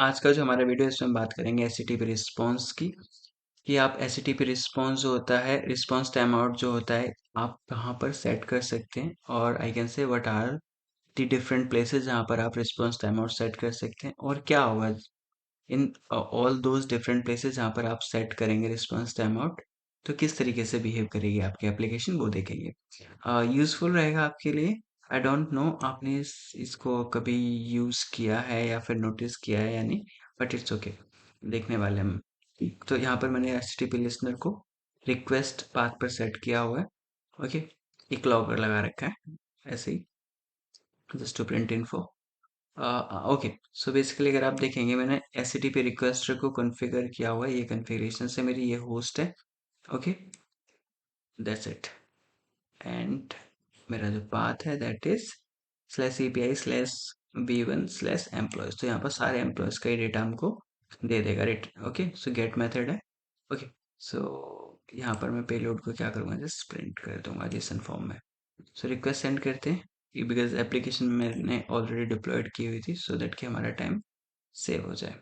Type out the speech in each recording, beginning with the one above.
आज का जो हमारा वीडियो है इसमें हम बात करेंगे एचटीटीपी रिस्पॉन्स की कि आप एचटीटीपी रिस्पॉन्स जो होता है रिस्पॉन्स टाइम आउट जो होता है आप कहाँ पर सेट कर सकते हैं और I can say what are the different places जहाँ पर आप रिस्पॉन्स टाइम आउट सेट कर सकते हैं और क्या होगा in all those different places जहाँ पर आप सेट करेंगे रिस्पॉन्स टाइम आउट तो किस तरीके से बिहेव करेगी आपकी एप्लीकेशन वो देखेंगे। यूजफुल रहेगा आपके लिए। आई डोंट नो आपने इसको कभी यूज किया है या फिर नोटिस किया है या नहीं, बट इट्स ओके, देखने वाले हम। तो यहाँ पर मैंने एचटीटीपी लिसनर को रिक्वेस्ट पाथ पर सेट किया हुआ है। ओके, एक लॉगर लगा रखा है ऐसे ही, just to print info. Okay, so basically अगर आप देखेंगे मैंने एचटीटीपी रिक्वेस्टर को कॉन्फ़िगर किया हुआ है, ये कॉन्फ़िगरेशन से मेरी ये होस्ट है। Okay, that's it. एंड मेरा जो पाथ है that is slash API slash v1 slash employees. तो यहाँ पर सारे एम्प्लॉयज का ही डेटा हमको दे देगा। ओके, सो गेट मेथड है। ओके, सो यहाँ पर मैं पेलोड को क्या करूँगा, जस्ट प्रिंट कर दूंगा जेसन फॉर्म में। सो रिक्वेस्ट सेंड करते हैं बिकॉज एप्लीकेशन मैंने ऑलरेडी डिप्लॉयड की हुई थी सो दैट कि हमारा टाइम सेव हो जाए।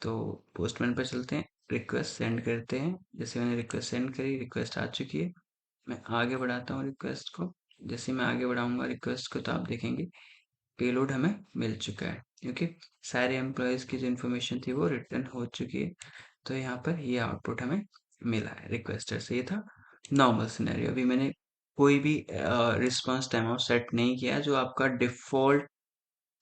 तो पोस्टमैन पर चलते हैं, रिक्वेस्ट सेंड करते हैं। जैसे मैंने रिक्वेस्ट सेंड करी, रिक्वेस्ट आ चुकी है। मैं आगे बढ़ाता हूँ रिक्वेस्ट को। जैसे मैं आगे बढ़ाऊंगा रिक्वेस्ट को तो आप देखेंगे पेलोड हमें मिल चुका है क्योंकि सारे एम्प्लॉयज की जो इन्फॉर्मेशन थी वो रिटर्न हो चुकी है। तो यहाँ पर ये आउटपुट हमें मिला है रिक्वेस्टर से। ये था नॉर्मल सिनेरियो। अभी मैंने कोई भी रिस्पॉन्स टाइम आउट सेट नहीं किया। जो आपका डिफॉल्ट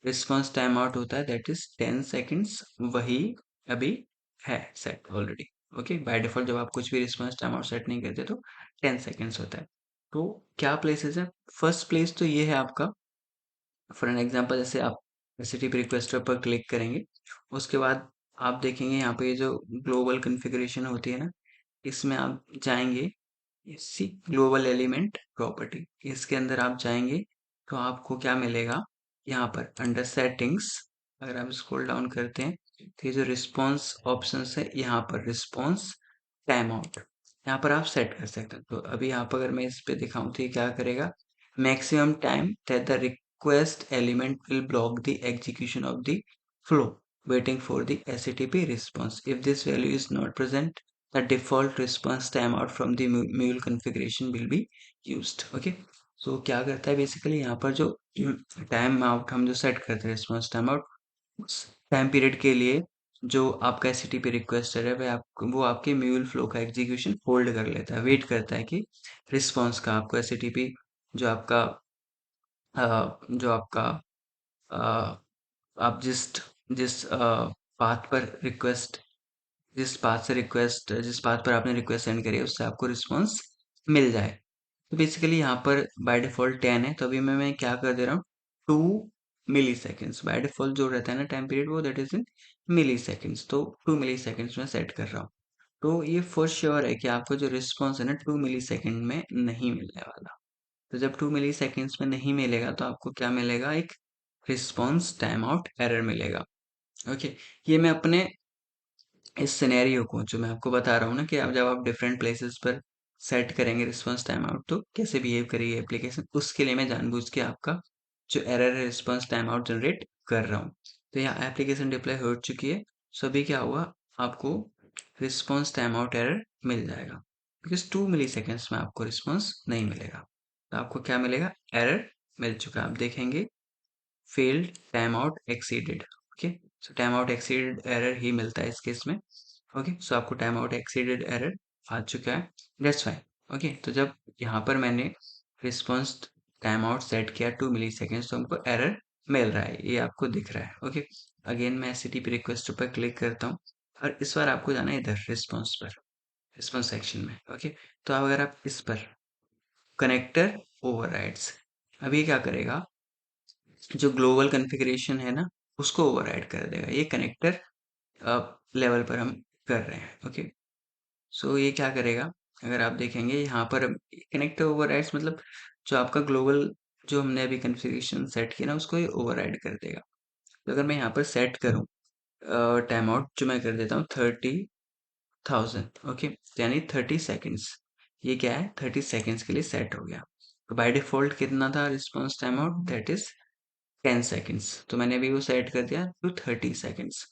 रिस्पॉन्स टाइम आउट होता है दैट इज 10 सेकेंड्स, वही अभी है set already. Okay, by default जब आप कुछ भी रिस्पॉन्स टाइम आउट सेट नहीं करते तो 10 सेकेंड्स होता है। तो क्या प्लेसेस है, फर्स्ट प्लेस तो ये है आपका। फॉर एन एग्जांपल जैसे आप एचटीटीपी रिक्वेस्टर पर क्लिक करेंगे, उसके बाद आप देखेंगे यहाँ पे ये जो ग्लोबल कॉन्फ़िगरेशन होती है ना, इसमें आप जाएंगे, सी ग्लोबल एलिमेंट प्रॉपर्टी, इसके अंदर आप जाएंगे तो आपको क्या मिलेगा यहाँ पर अंडर सेटिंग्स। अगर आप स्क्रॉल डाउन करते हैं तो ये जो रिस्पॉन्स ऑप्शंस है यहाँ पर रिस्पॉन्स टाइम आउट, यहाँ पर आप सेट कर सकते हैं। तो अभी यहाँ पर अगर मैं इस पे दिखाऊं तो ये क्या करेगा, maximum time that the request element will block the execution of the flow waiting for the HTTP response. If this value is not present, the default response timeout from the mule configuration will be used. Okay, so क्या करता है basically यहाँ पर जो time out हम जो set करते हैं रिस्पॉन्स टाइम आउट, उस टाइम पीरियड के लिए जो आपका एचटीटीपी रिक्वेस्टर है वो आपके म्यूल फ्लो का एग्जीक्यूशन होल्ड कर लेता है, वेट करता है कि रिस्पॉन्स का आपको एचटीटीपी जो आपका जो आपका आप जिस पाथ पर रिक्वेस्ट जिस पाथ पर आपने रिक्वेस्ट सेंड करी है उससे आपको रिस्पॉन्स मिल जाए। तो बेसिकली यहाँ पर बाय डिफॉल्ट 10 है, तो अभी मैं क्या कर दे रहा हूँ, 2 मिली सेकेंड्स। बाय डिफॉल्ट जो रहता है ना टाइम पीरियड वो that is in milliseconds, तो 2 मिली सेकेंड्स में सेट कर रहा हूँ। तो ये फॉर श्योर है कि आपको जो रिस्पॉन्स है ना 2 मिली सेकेंड में नहीं मिलने वाला। तो जब 2 मिली सेकेंड्स में नहीं मिलेगा तो आपको क्या मिलेगा, एक रिस्पॉन्स टाइम आउट एरर मिलेगा। ओके, ये मैं अपने इस सिनेरियो को जो मैं आपको बता रहा हूँ ना कि आप जब आप डिफरेंट प्लेसेस पर सेट करेंगे रिस्पॉन्स टाइम आउट तो कैसे बिहेव करेगी एप्लीकेशन, उसके लिए मैं जानबूझ के आपका जो एरर है रिस्पॉन्स टाइम आउट जनरेट कर रहा हूँ। तो यहाँ एप्लीकेशन डिप्लॉय हो चुकी है। सो अभी क्या हुआ, आपको रिस्पॉन्स टाइम आउट एरर मिल जाएगा बिकॉज 2 मिली सेकेंड्स में आपको रिस्पॉन्स नहीं मिलेगा। तो आपको क्या मिलेगा, एरर मिल चुका है। आप देखेंगे failed time out exceeded. Okay, so time out exceeded error ही मिलता है इस केस में। ओके, सो आपको टाइम आउट एक्सीडेड एरर आ चुका है, दैट्स फाइन। ओके, तो जब यहाँ पर मैंने रिस्पॉन्स टाइम आउट सेट किया 2 मिली सेकेंड्स तो हमको एरर मिल रहा है, ये आपको दिख रहा है। ओके, अगेन मैं एचटीटीपी रिक्वेस्ट पर क्लिक करता हूँ और इस बार आपको जाना है इधर रिस्पॉन्स पर, रिस्पॉन्स सेक्शन में। ओके, तो अब अगर आप इस पर कनेक्टर ओवरराइड्स, अभी क्या करेगा, जो ग्लोबल कॉन्फ़िगरेशन है ना उसको ओवरराइड कर देगा। ये कनेक्टर लेवल पर हम कर रहे हैं। ओके, सो ये क्या करेगा, अगर आप देखेंगे यहाँ पर कनेक्टर ओवरराइड्स मतलब जो आपका ग्लोबल जो हमने अभी कॉन्फ़िगरेशन सेट किया ना उसको ये ओवरराइड कर देगा। तो अगर मैं यहाँ पर सेट करूँ टाइम आउट जो मैं कर देता हूँ 30,000। ओके, यानी 30 सेकेंड्स, ये क्या है 30 सेकेंड्स के लिए सेट हो गया। तो बाय डिफॉल्ट कितना था response time out, that is 10 seconds. तो मैंने अभी वो सेट कर दिया टू 30 सेकेंड्स।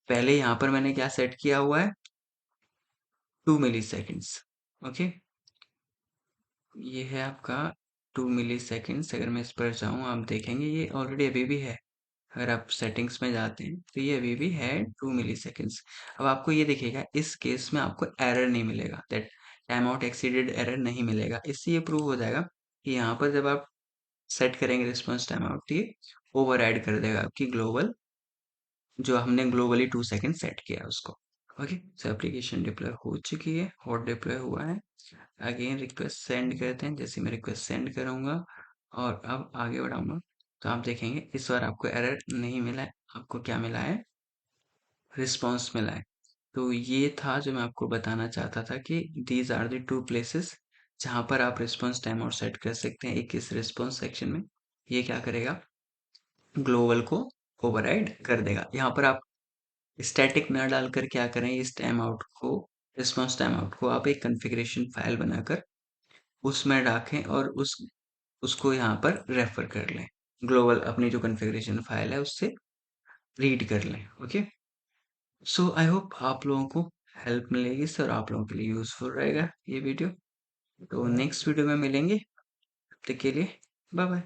पहले यहाँ पर मैंने क्या सेट किया हुआ है, 2 मिली सेकेंड्स। ओके, ये है आपका 2 मिली सेकेंड्स। अगर मैं इस पर जाऊँ, आप देखेंगे ये ऑलरेडी अभी भी है। अगर आप सेटिंग्स में जाते हैं तो ये अभी भी है 2 मिली सेकेंड्स। अब आपको ये दिखेगा, इस केस में आपको एरर नहीं मिलेगा, that time out exceeded error नहीं मिलेगा। इससे ये प्रूव हो जाएगा कि यहाँ पर जब आप सेट करेंगे रिस्पॉन्स टाइम आउट, ये ओवर कर देगा आपकी ग्लोबल, जो हमने ग्लोबली 2 सेकेंड सेट किया है उसको। ओके, सो एप्लीकेशन डिप्लॉय हो चुकी है, हॉट डिप्लॉय हुआ है। अगेन रिक्वेस्ट सेंड करते हैं, जैसे मैं रिक्वेस्ट सेंड करूंगा और अब आगे बढ़ाऊंगा तो आप देखेंगे इस बार आपको एरर नहीं मिला है। आपको क्या मिला है, रिस्पॉन्स मिला है। तो ये था जो मैं आपको बताना चाहता था कि दीज आर द 2 प्लेसेस जहां पर आप रिस्पॉन्स टाइम आउट सेट कर सकते हैं। एक इस रिस्पॉन्स सेक्शन में, ये क्या करेगा, ग्लोबल को ओवरराइड कर देगा। यहाँ पर आप स्टैटिक ना डालकर क्या करें, इस टाइम आउट को, रिस्पॉन्स टाइम आउट को आप एक कॉन्फ़िगरेशन फाइल बनाकर उसमें रखें और उसको यहाँ पर रेफर कर लें। ग्लोबल अपनी जो कॉन्फ़िगरेशन फाइल है उससे रीड कर लें। ओके, सो आई होप आप लोगों को हेल्प मिलेगी सर, आप लोगों के लिए यूजफुल रहेगा ये वीडियो। तो नेक्स्ट वीडियो में मिलेंगे, तब तक के लिए बाय बाय।